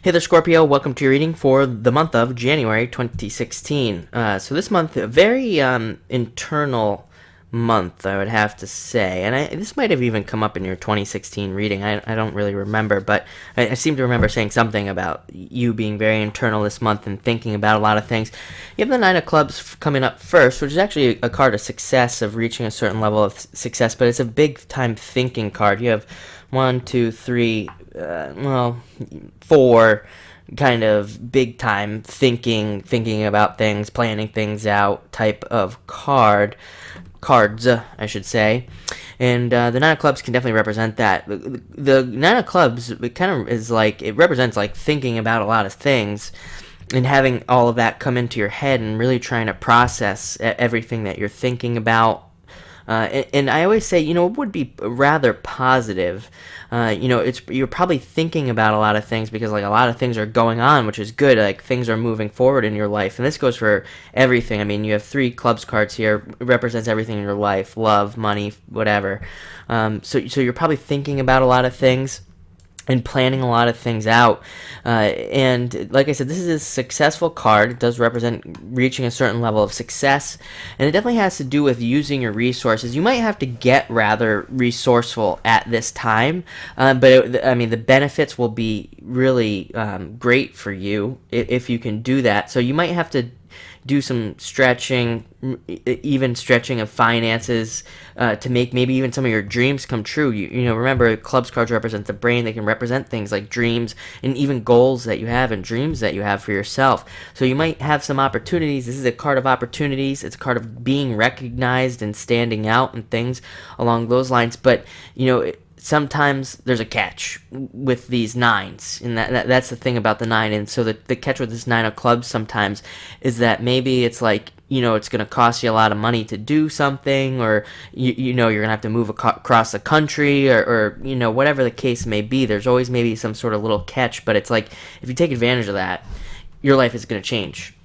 Hey there, Scorpio. Welcome to your reading for the month of January 2016. So this month, a very internal month, I would have to say. And this might have even come up in your 2016 reading. I don't really remember, but I seem to remember saying something about you being very internal this month and thinking about a lot of things. You have the Nine of Clubs coming up first, which is actually a card of success, of reaching a certain level of success, but it's a big-time thinking card. You have one, two, three, four kind of big time thinking about things, planning things out type of cards, I should say. And the Nine of Clubs can definitely represent that. The Nine of Clubs, it kind of is like, it represents like thinking about a lot of things and having all of that come into your head and really trying to process everything that you're thinking about. And I always say, it would be rather positive. You're probably thinking about a lot of things because like a lot of things are going on, which is good. Like things are moving forward in your life, and this goes for everything. I mean, you have three clubs cards here. It represents everything in your life: love, money, whatever. So you're probably thinking about a lot of things and planning a lot of things out. And like I said, this is a successful card. It does represent reaching a certain level of success, and it definitely has to do with using your resources. You might have to get rather resourceful at this time, but the benefits will be really great for you if you can do that. So you might have to do some stretching, even stretching of finances, to make maybe even some of your dreams come true. Remember, clubs cards represent the brain. They can represent things like dreams and even goals that you have and dreams that you have for yourself. So you might have some opportunities. This is a card of opportunities. It's a card of being recognized and standing out and things along those lines. But, sometimes there's a catch with these nines, and that's the thing about the nine. And so the catch with this Nine of Clubs sometimes is that maybe it's like, it's going to cost you a lot of money to do something, or you're going to have to move across the country, or whatever the case may be. There's always maybe some sort of little catch, but it's like if you take advantage of that, your life is going to change.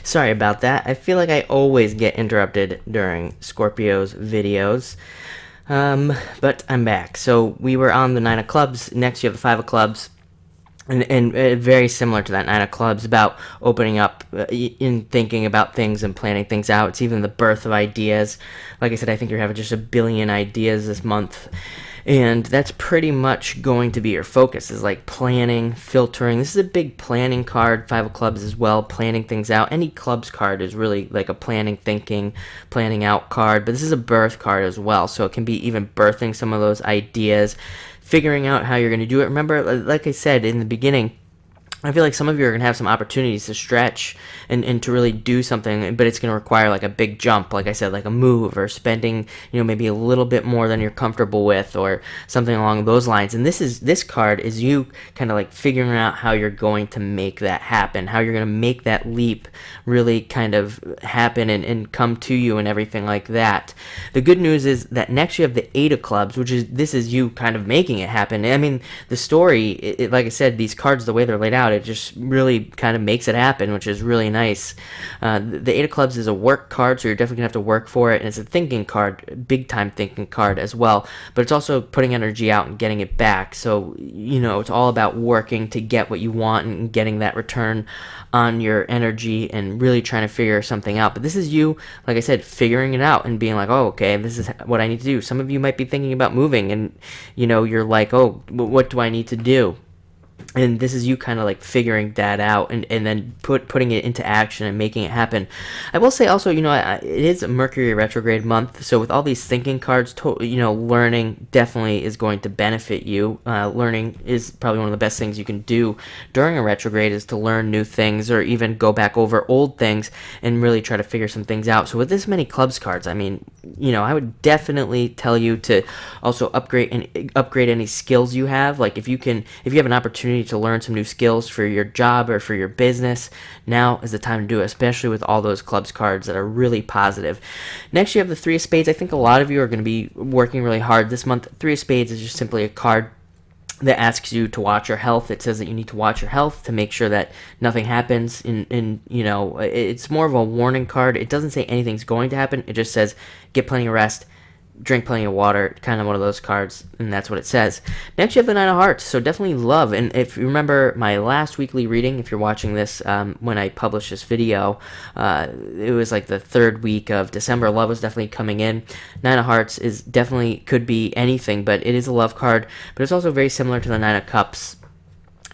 Sorry about that. I feel like I always get interrupted during Scorpio's videos. But I'm back. So we were on the Nine of Clubs. Next, you have the Five of Clubs. And very similar to that Nine of Clubs, about opening up in thinking about things and planning things out. It's even the birth of ideas. Like I said, I think you're having just a billion ideas this month. And that's pretty much going to be your focus, is like planning, filtering. This is a big planning card. Five of Clubs as well, planning things out. Any clubs card is really like a planning, thinking, planning out card. But this is a birth card as well, so it can be even birthing some of those ideas, figuring out how you're going to do it. Remember, like I said in the beginning, I feel like some of you are going to have some opportunities to stretch and to really do something, but it's going to require like a big jump, like I said, like a move, or spending, maybe a little bit more than you're comfortable with, or something along those lines. And this card is you kind of like figuring out how you're going to make that happen, how you're going to make that leap really kind of happen and come to you and everything like that. The good news is that next you have the Eight of Clubs, this is you kind of making it happen. I mean, the story, like I said, these cards, the way they're laid out, it just really kind of makes it happen, which is really nice. The Eight of Clubs is a work card, so you're definitely going to have to work for it, and it's a thinking card, big-time thinking card as well, but it's also putting energy out and getting it back. So, it's all about working to get what you want and getting that return on your energy and really trying to figure something out. But this is you, like I said, figuring it out and being like, oh, okay, this is what I need to do. Some of you might be thinking about moving, and, you're like, oh, what do I need to do? And this is you kind of like figuring that out and then putting it into action and making it happen. I will say also, it is a Mercury retrograde month, so with all these thinking cards, learning definitely is going to benefit you. Learning is probably one of the best things you can do during a retrograde, is to learn new things or even go back over old things and really try to figure some things out. So with this many clubs cards, I mean, I would definitely tell you to also upgrade any skills you have. Like if you have an opportunity to learn some new skills for your job or for your business, now is the time to do it, especially with all those clubs cards that are really positive. Next, you have the Three of Spades. I think a lot of you are going to be working really hard this month. Three of Spades is just simply a card that asks you to watch your health. It says that you need to watch your health to make sure that nothing happens. It's more of a warning card. It doesn't say anything's going to happen. It just says get plenty of rest, drink plenty of water, kind of one of those cards, and that's what it says. Next, you have the Nine of Hearts, so definitely love. And if you remember my last weekly reading, if you're watching this when I published this video, it was like the third week of December. Love was definitely coming in. Nine of Hearts is definitely could be anything, but it is a love card, but it's also very similar to the Nine of Cups,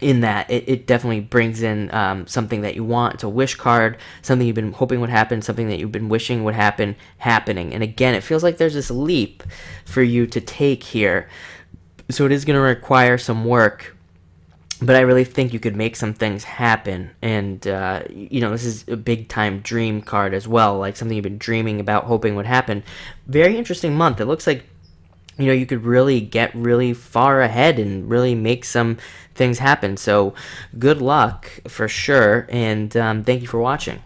in that it definitely brings in something that you want. It's a wish card, something you've been hoping would happen, something that you've been wishing would happen, happening. And again, it feels like there's this leap for you to take here. So it is going to require some work, but I really think you could make some things happen. And, this is a big-time dream card as well, like something you've been dreaming about, hoping would happen. Very interesting month. It looks like you could really get really far ahead and really make some things happen. So good luck for sure, and thank you for watching.